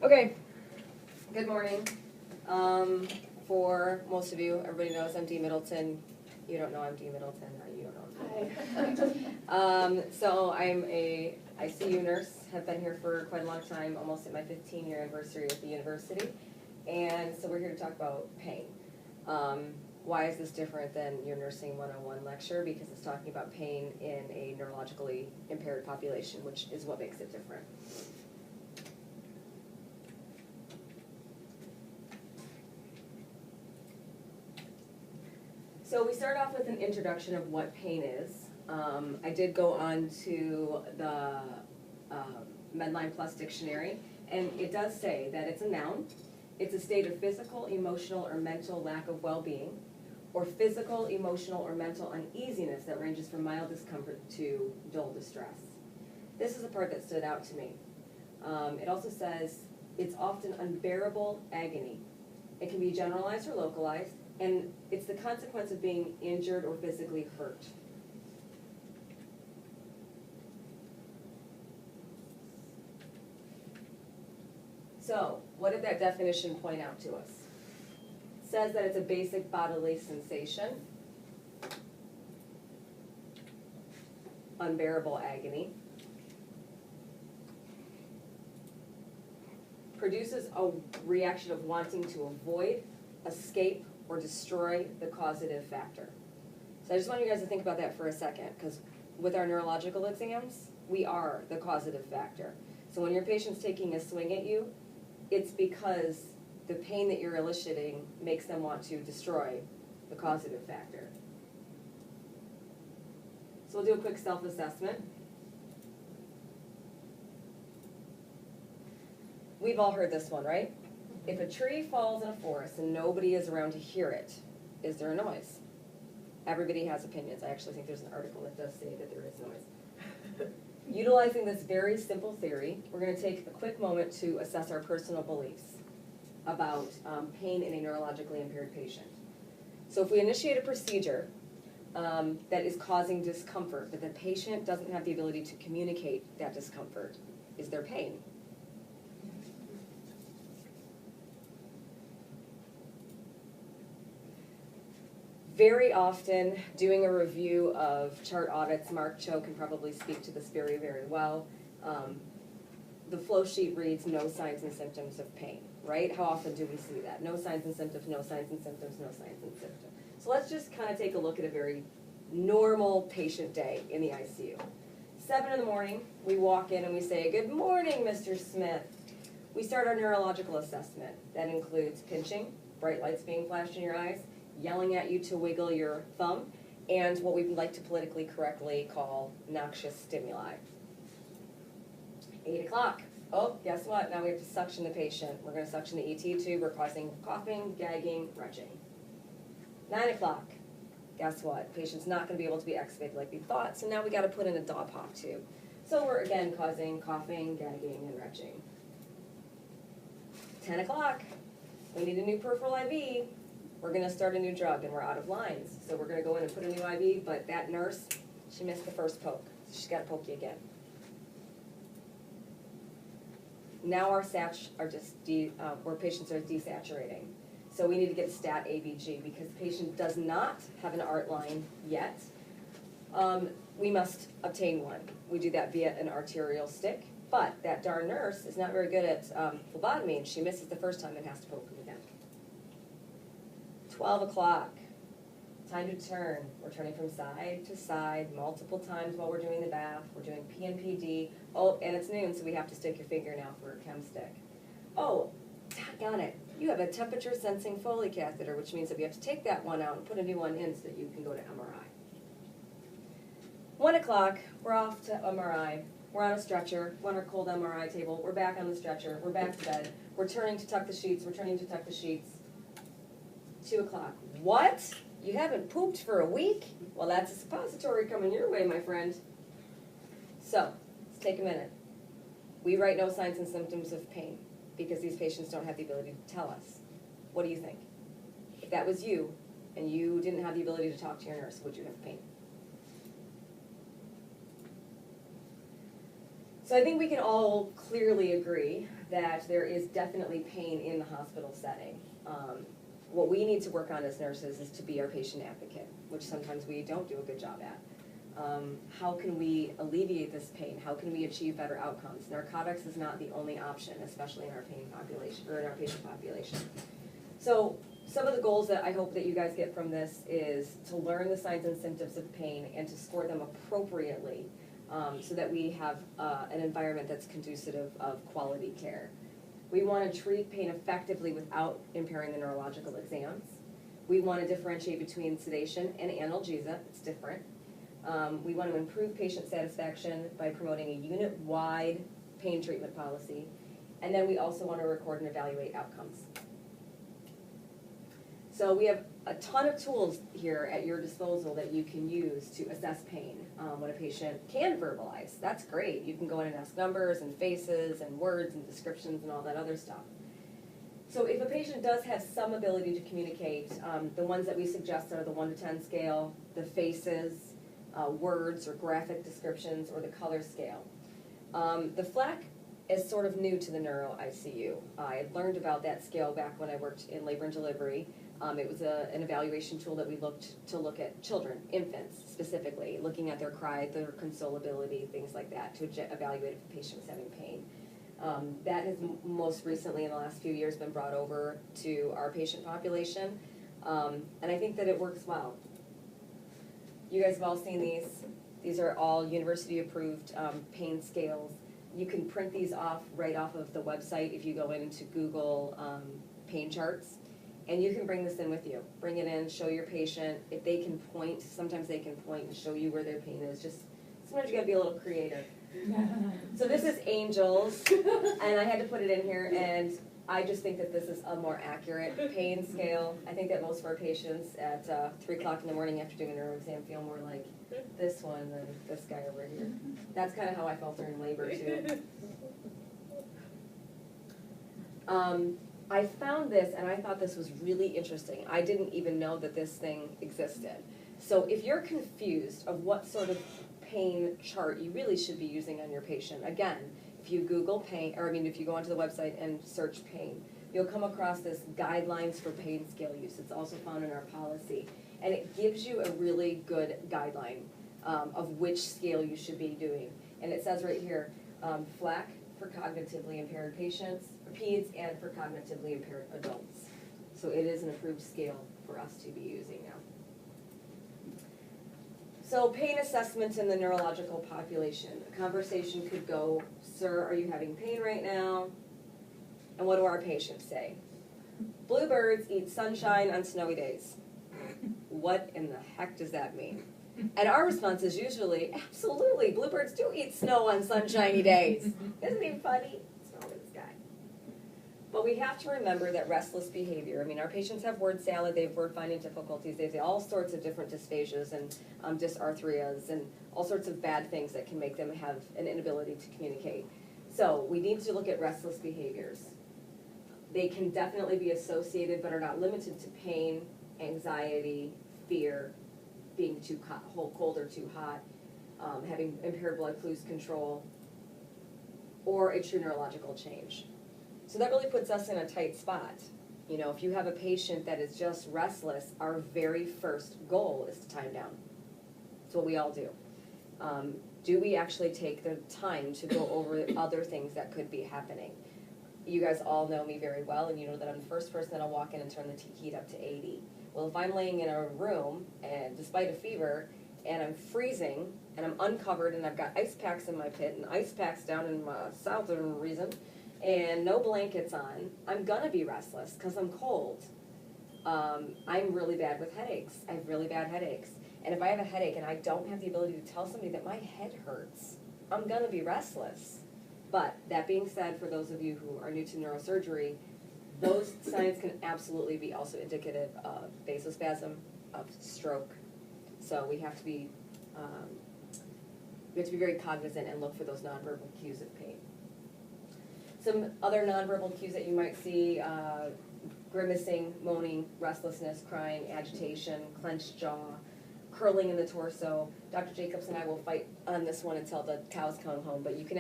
Okay, good morning. For most of you, everybody knows I'm Dee Middleton. You don't know I'm Dee Middleton, or you don't know I'm Dee Middleton. So I'm a ICU nurse, have been here for quite a long time, almost at my 15-year anniversary at the university. And so we're here to talk about pain. Why is this different than your Nursing 101 lecture? Because it's talking about pain in a neurologically impaired population, which is what makes it different. So we start off with an introduction of what pain is. I did go on to the Medline Plus dictionary, and it does say that it's a noun. It's a state of physical, emotional, or mental lack of well-being, or physical, emotional, or mental uneasiness that ranges from mild discomfort to dull distress. This is the part that stood out to me. It also says it's often unbearable agony. It can be generalized or localized, and it's the consequence of being injured or physically hurt. So, what did that definition point out to us? It says that it's a basic bodily sensation, unbearable agony, produces a reaction of wanting to avoid, escape, or destroy the causative factor. So I just want you guys to think about that for a second, because with our neurological exams, we are the causative factor. So when your patient's taking a swing at you, it's because the pain that you're eliciting makes them want to destroy the causative factor. So we'll do a quick self-assessment. We've all heard this one, right? If a tree falls in a forest and nobody is around to hear it, is there a noise? Everybody has opinions. I actually think there's an article that does say that there is noise. Utilizing this very simple theory, we're going to take a quick moment to assess our personal beliefs about pain in a neurologically impaired patient. So if we initiate a procedure that is causing discomfort, but the patient doesn't have the ability to communicate that discomfort, is there pain? Very often, doing a review of chart audits, Mark Cho can probably speak to this very, very well. The flow sheet reads no signs and symptoms of pain, right? How often do we see that? No signs and symptoms, no signs and symptoms, no signs and symptoms. So let's just kind of take a look at a very normal patient day in the ICU. 7 in the morning, we walk in and we say, "Good morning, Mr. Smith." We start our neurological assessment. That includes pinching, bright lights being flashed in your eyes, yelling at you to wiggle your thumb, and what we would like to politically correctly call noxious stimuli. 8 o'clock. Oh, guess what? Now we have to suction the patient. We're going to suction the ET tube. We're causing coughing, gagging, retching. 9 o'clock. Guess what? Patient's not going to be able to be extubated like we thought, so now we got to put in a Dopphoff tube. So we're again causing coughing, gagging, and retching. 10 o'clock. We need a new peripheral IV. We're going to start a new drug, and we're out of lines. So we're going to go in and put a new IV, but that nurse, she missed the first poke. So she's got to poke you again. Now our sats are just, where patients are desaturating. So we need to get a stat ABG because the patient does not have an ART line yet. We must obtain one. We do that via an arterial stick, but that darn nurse is not very good at phlebotomy, and she misses the first time and has to poke him again. 12 o'clock, time to turn. We're turning from side to side multiple times while we're doing the bath. We're doing PNPD. Oh, and it's noon, so we have to stick your figure now for a chem stick. Oh, doggone it. You have a temperature sensing Foley catheter, which means that we have to take that one out and put a new one in so that you can go to MRI. 1 o'clock, we're off to MRI. We're on a stretcher, we're on our cold MRI table. We're back on the stretcher. We're back to bed. We're turning to tuck the sheets. We're turning to tuck the sheets. 2 o'clock. What? You haven't pooped for a week? Well, that's a suppository coming your way, my friend. So, let's take a minute. We write no signs and symptoms of pain because these patients don't have the ability to tell us. What do you think? If that was you and you didn't have the ability to talk to your nurse, would you have pain? So I think we can all clearly agree that there is definitely pain in the hospital setting. What we need to work on as nurses is to be our patient advocate, which sometimes we don't do a good job at. How can we alleviate this pain? How can we achieve better outcomes? Narcotics is not the only option, especially in our pain population, or in our patient population. So some of the goals that I hope that you guys get from this is to learn the signs and symptoms of pain and to score them appropriately, so that we have an environment that's conducive of quality care. We want to treat pain effectively without impairing the neurological exams. We want to differentiate between sedation and analgesia. It's different. We want to improve patient satisfaction by promoting a unit-wide pain treatment policy. And then we also want to record and evaluate outcomes. So we have a ton of tools here at your disposal that you can use to assess pain when a patient can verbalize. That's great. You can go in and ask numbers and faces and words and descriptions and all that other stuff. So if a patient does have some ability to communicate, the ones that we suggest are the 1 to 10 scale, the faces, words or graphic descriptions, or the color scale. The FLAC is sort of new to the neuro ICU. I had learned about that scale back when I worked in labor and delivery. It was an evaluation tool that we look at children, infants specifically, looking at their cry, their consolability, things like that, to evaluate if the patient was having pain. That has most recently in the last few years been brought over to our patient population, and I think that it works well. You guys have all seen these. These are all university approved pain scales. You can print these off right off of the website if you go into Google pain charts. And you can bring this in with you. Bring it in, show your patient. If they can point, sometimes they can point and show you where their pain is. Just sometimes you gotta be a little creative. So this is Angels, and I had to put it in here, and I just think that this is a more accurate pain scale. I think that most of our patients at 3 o'clock in the morning after doing a neuro exam feel more like this one than this guy over here. That's kind of how I felt during labor too. I found this and I thought this was really interesting. I didn't even know that this thing existed. So if you're confused of what sort of pain chart you really should be using on your patient, again, if you Google pain, or if you go onto the website and search pain, you'll come across this guidelines for pain scale use. It's also found in our policy. And it gives you a really good guideline of which scale you should be doing. And it says right here, FLAC for cognitively impaired patients, peds, and for cognitively impaired adults. So it is an approved scale for us to be using now. So pain assessment in the neurological population. A conversation could go, sir, are you having pain right now? And what do our patients say? Bluebirds eat sunshine on snowy days. What in the heck does that mean? And our response is usually, absolutely, bluebirds do eat snow on sunshiny days. Isn't he funny? Snow in the sky. But we have to remember that restless behavior, our patients have word salad, they have word finding difficulties, they have all sorts of different dysphasias and dysarthrias and all sorts of bad things that can make them have an inability to communicate. So we need to look at restless behaviors. They can definitely be associated but are not limited to pain, anxiety, fear, being too cold or too hot, having impaired blood glucose control, or a true neurological change. So that really puts us in a tight spot. If you have a patient that is just restless, our very first goal is to time down. That's what we all do. Do we actually take the time to go over other things that could be happening? You guys all know me very well, and you know that I'm the first person that'll walk in and turn the heat up to 80. Well, if I'm laying in a room, and despite a fever, and I'm freezing, and I'm uncovered, and I've got ice packs in my pit, and ice packs down in my southern region, and no blankets on, I'm gonna be restless, because I'm cold. I'm really bad with headaches. I have really bad headaches. And if I have a headache and I don't have the ability to tell somebody that my head hurts, I'm gonna be restless. But that being said, for those of you who are new to neurosurgery, those signs can absolutely be also indicative of vasospasm, of stroke. So we have to be very cognizant and look for those nonverbal cues of pain. Some other nonverbal cues that you might see: grimacing, moaning, restlessness, crying, agitation, clenched jaw, curling in the torso. Dr. Jacobs and I will fight on this one until the cows come home, but you can